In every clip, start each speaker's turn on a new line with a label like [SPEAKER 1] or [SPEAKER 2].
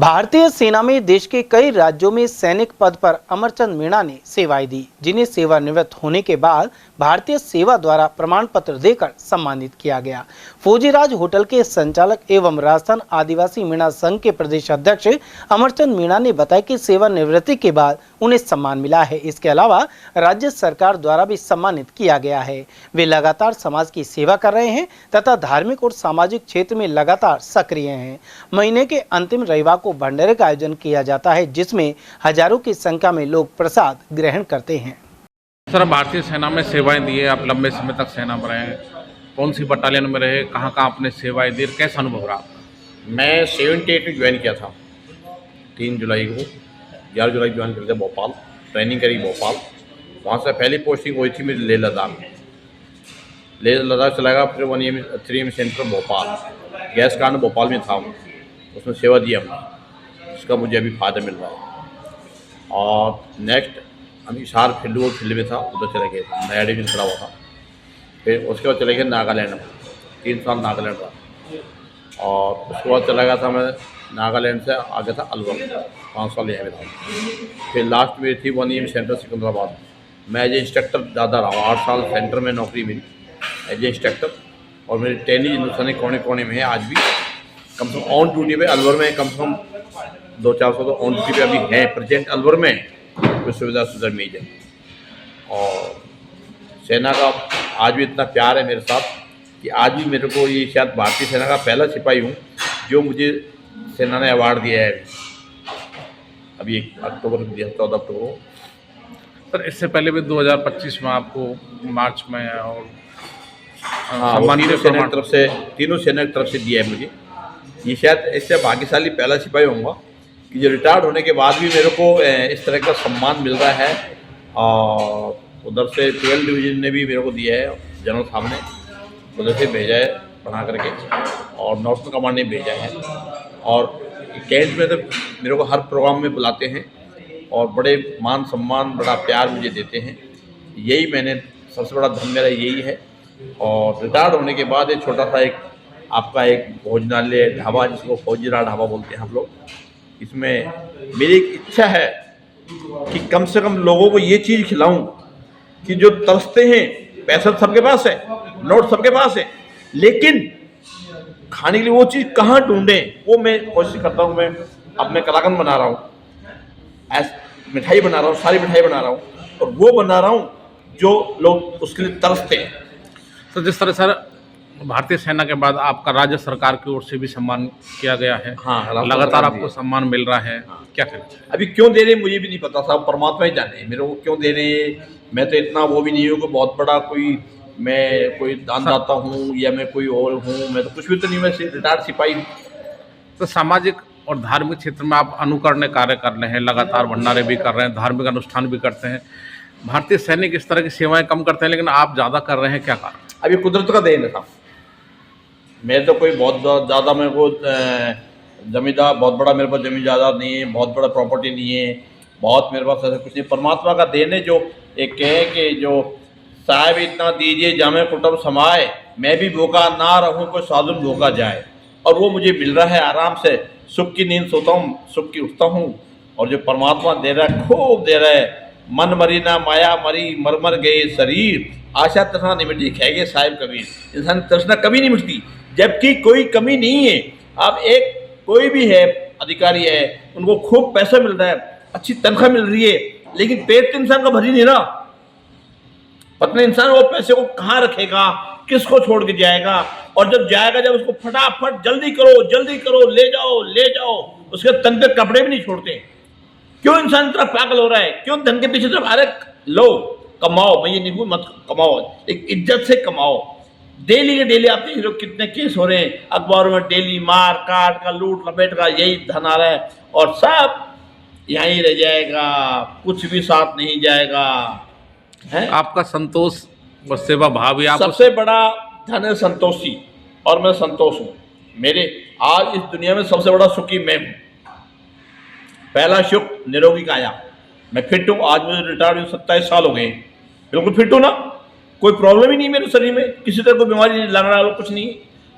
[SPEAKER 1] भारतीय सेना में देश के कई राज्यों में सैनिक पद पर अमरचंद मीणा ने सेवाएं दी, जिन्हें सेवानिवृत्त होने के बाद भारतीय सेवा द्वारा प्रमाण पत्र देकर सम्मानित किया गया। फौजीराज होटल के संचालक एवं राजस्थान आदिवासी मीणा संघ के प्रदेश अध्यक्ष अमरचंद मीणा ने बताया कि सेवानिवृत्ति के बाद उन्हें सम्मान मिला है। इसके अलावा राज्य सरकार द्वारा भी सम्मानित किया गया है। वे लगातार समाज की सेवा कर रहे हैं तथा धार्मिक और सामाजिक क्षेत्र में लगातार सक्रिय हैं। महीने के अंतिम रविवार को भंडारे का आयोजन किया जाता है, जिसमें हजारों की संख्या में लोग प्रसाद ग्रहण करते हैं।
[SPEAKER 2] सर, भारतीय सेना में सेवाएं दी है, आप लंबे समय तक सेना में रहे, कौन सी बटालियन में रहे, कहाँ कहाँ आपने सेवाएं दी, कैसा अनुभव रहा आपका?
[SPEAKER 3] मैं 78 में ज्वाइन किया था, 3 जुलाई को, 11 जुलाई ज्वाइन किया था भोपाल, ट्रेनिंग करी भोपाल। वहाँ से पहली पोस्टिंग हुई थी मेरी लेह लद्दाख चला गया। फिर 3 सेंटर भोपाल, गैस कांड भोपाल में था, उसमें सेवा दी हमने, इसका मुझे अभी फ़ायदा मिल रहा है। और नेक्स्ट हम हिसार फील्ड में था, उधर चले गए, नया डिवीजन खड़ा हुआ था। फिर उसके बाद चले गए नागालैंड में, 3 साल नागालैंड रहा। और उसके बाद चला गया था मैं नागालैंड से आगे था अलवर, 5 साल यहाँ में था। फिर लास्ट में थी 1 EM सेंटर सिकंदराबाद। मैं एज ए इंस्ट्रक्टर ज़्यादा रहा हूँ, 8 साल सेंटर में नौकरी मेरी एज ए इंस्ट्रक्टर। और मेरी ट्रेनिंग हिंदुस्तानी कोने कोने में है आज भी। कम से कम ऑन ड्यूटी पे अलवर में कम से कम 200-400 तो ऑन ड्यूटी पे अभी हैं प्रेजेंट अलवर में, कोई सुविधा सुधर मीज है। और सेना का आज भी इतना प्यार है मेरे साथ कि आज भी मेरे को ये शायद भारतीय सेना का पहला सिपाही हूँ जो मुझे सेना ने अवार्ड दिया है। अभी 1 अक्टूबर दिया, 14 अक्टूबर को।
[SPEAKER 2] सर, इससे पहले भी 2025 में आपको मार्च में और
[SPEAKER 3] तीनों सेना की तरफ से दिया है मुझे। ये शायद इससे भाग्यशाली पहला सिपाही होऊंगा कि जो रिटायर्ड होने के बाद भी मेरे को इस तरह का सम्मान मिल रहा है। और उधर से 12 डिवीजन ने भी मेरे को दिया है, जनरल साहब ने उधर से भेजा है बना करके, और नॉर्थ कमांड ने भेजा है। और कैंट में तो मेरे को हर प्रोग्राम में बुलाते हैं और बड़े मान सम्मान, बड़ा प्यार मुझे देते हैं। यही मैंने सबसे बड़ा धन मेरा यही है। और रिटायर्ड होने के बाद एक छोटा सा एक भोजनालय ढाबा, जिसको फौजीराज ढाबा बोलते हैं हम लोग, इसमें मेरी एक इच्छा है कि कम से कम लोगों को ये चीज़ खिलाऊं कि जो तरसते हैं, पैसा सबके पास है, नोट सबके पास है, लेकिन खाने के लिए वो चीज़ कहाँ ढूंढें, वो मैं कोशिश करता हूँ। अब मैं कलाकंद बना रहा हूँ, मिठाई बना रहा हूँ, सारी मिठाई बना रहा हूँ, और वो बना रहा हूँ जो लोग उसके लिए तरसते हैं।
[SPEAKER 2] तो जिस तरह सर भारतीय सेना के बाद आपका राज्य सरकार की ओर से भी सम्मान किया गया है,
[SPEAKER 3] हाँ,
[SPEAKER 2] लगातार आपको सम्मान मिल रहा है, क्या कहना चाहिए?
[SPEAKER 3] अभी क्यों दे रहे मुझे भी नहीं पता साहब, परमात्मा ही जाने मेरे को क्यों दे रहे। मैं तो इतना वो भी नहीं हूँ कि बहुत बड़ा मैं कोई दानदाता हूँ या मैं कोई और हूँ, मैं तो कुछ भी तो नहीं, मैं रिटायर्ड सिपाही हूँ।
[SPEAKER 2] तो सामाजिक और धार्मिक क्षेत्र में आप अनुकरणीय कार्य कर रहे हैं, लगातार भंडारे भी कर रहे हैं, धार्मिक अनुष्ठान भी करते हैं। भारतीय सैनिक इस तरह की सेवाएं कम करते हैं, लेकिन आप ज़्यादा कर रहे हैं, क्या कारण?
[SPEAKER 3] अभी कुदरत का देन है साहब। मैं तो कोई बहुत ज़्यादा मेरे को जमींदार, बहुत बड़ा मेरे पास जमीन जायदाद नहीं है, बहुत बड़ा प्रॉपर्टी नहीं है, बहुत मेरे पास ऐसा कुछ नहीं। परमात्मा का देन है जो एक कहे कि जो साहिब इतना दीजिए जामे कुटुंब समाए, मैं भी भूखा ना रहूं कोई साधुन भूखा जाए। और वो मुझे मिल रहा है आराम से, सुख की नींद सोता हूँ, सुख की उठता हूँ। और जो परमात्मा दे रहा है, खूब दे रहा है। मन मरी ना माया मरी, मर गए शरीर, आशा तृष्णा नहीं मिटी, कहेंगे साहिब कबीर। इंसान तृष्णा कभी नहीं मिटती, जबकि कोई कमी नहीं है। अब कोई भी है, अधिकारी है, उनको खूब पैसा मिल रहा है, अच्छी तनख्वाह मिल रही है, लेकिन पेट तो इंसान का भरी नहीं रहा। पत्नी इंसान वो पैसे को कहाँ रखेगा, किसको छोड़ के जाएगा? और जब जाएगा, जब उसको फटाफट जल्दी करो, ले जाओ, उसके तन पे कपड़े भी नहीं छोड़ते। क्यों इंसान इतना पागल हो रहा है? क्यों धन के पीछे तरफ? अरे लो, कमाओ, मैं ये नहीं मत कमाओ, एक इज्जत से कमाओ। डेली के डेली आपके हीरो कितने केस हो रहे हैं अखबारों में, डेली मार काट का, लूट लपेट का, यही धन आ रहा है, और सब यहीं रह जाएगा, कुछ भी साथ नहीं जाएगा है।
[SPEAKER 2] आपका संतोष और सेवा भाव ही
[SPEAKER 3] सबसे बड़ा धन है, संतोषी। और मैं संतोष हूँ। मेरे आज इस दुनिया में सबसे बड़ा सुखी मैं हूँ। पहला सुख निरोगी काया, मैं फिट हूँ। आज मुझे रिटायर्ड 27 साल हो गए, बिल्कुल फिट हूँ ना, कोई प्रॉब्लम ही नहीं मेरे शरीर में, किसी तरह कोई बीमारी नहीं लग रहा, कुछ नहीं।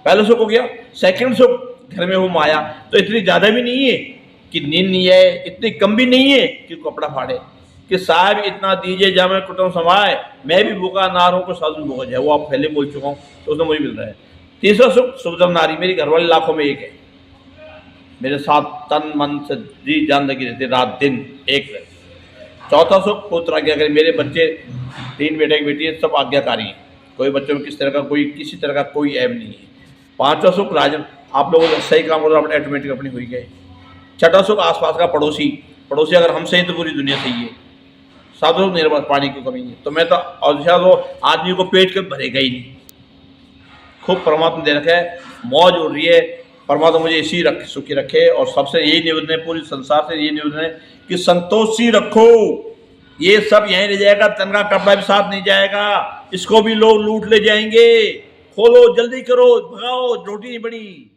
[SPEAKER 3] पहला सुख हो गया। सेकंड सुख घर में वो माया तो इतनी ज़्यादा भी नहीं है कि नींद नहीं है, इतनी कम भी नहीं है कि कपड़ा फाड़े, कि साहब इतना दीजिए जब मैं कुटुंब समाए, मैं भी भूखा ना रहूँ को साधु भूखा जाए। वो आप पहले बोल चुका हूँ, तो उसमें मुझे मिल रहा है। तीसरा सुख सुखदम नारी, मेरी घरवाली लाखों में एक है, मेरे साथ तन मन से जी जान लगी रहती, रात दिन एक रहती। चौथा सुख पुत्र आज्ञाकारी, मेरे बच्चे 3 बेटे की बेटी है, सब आज्ञाकारी हैं, कोई बच्चों में किसी तरह का कोई ऐब नहीं है। पांचवा सुख राजन, आप लोगों को सही काम करो, अपने ऑटोमेटिक अपनी हुई गए। छठा सुख आसपास का पड़ोसी, पड़ोसी अगर हम सही तो पूरी दुनिया सही है। सात सुख मेरे पास पानी की कमी है, तो मैं तो आदमी को पेट के भरेगा ही नहीं। खूब परमात्मा दे रखा है, मौज उड़ रही है, परमात्मा मुझे इसी सुखी रखे। और सबसे यही निवेदन है, पूरी संसार से यही निवेदन है कि संतोषी रखो, ये सब यहीं रह जाएगा, तन का कपड़ा भी साथ नहीं जाएगा, इसको भी लोग लूट ले जाएंगे। खोलो, जल्दी करो, भगाओ, रोटी नहीं बनी।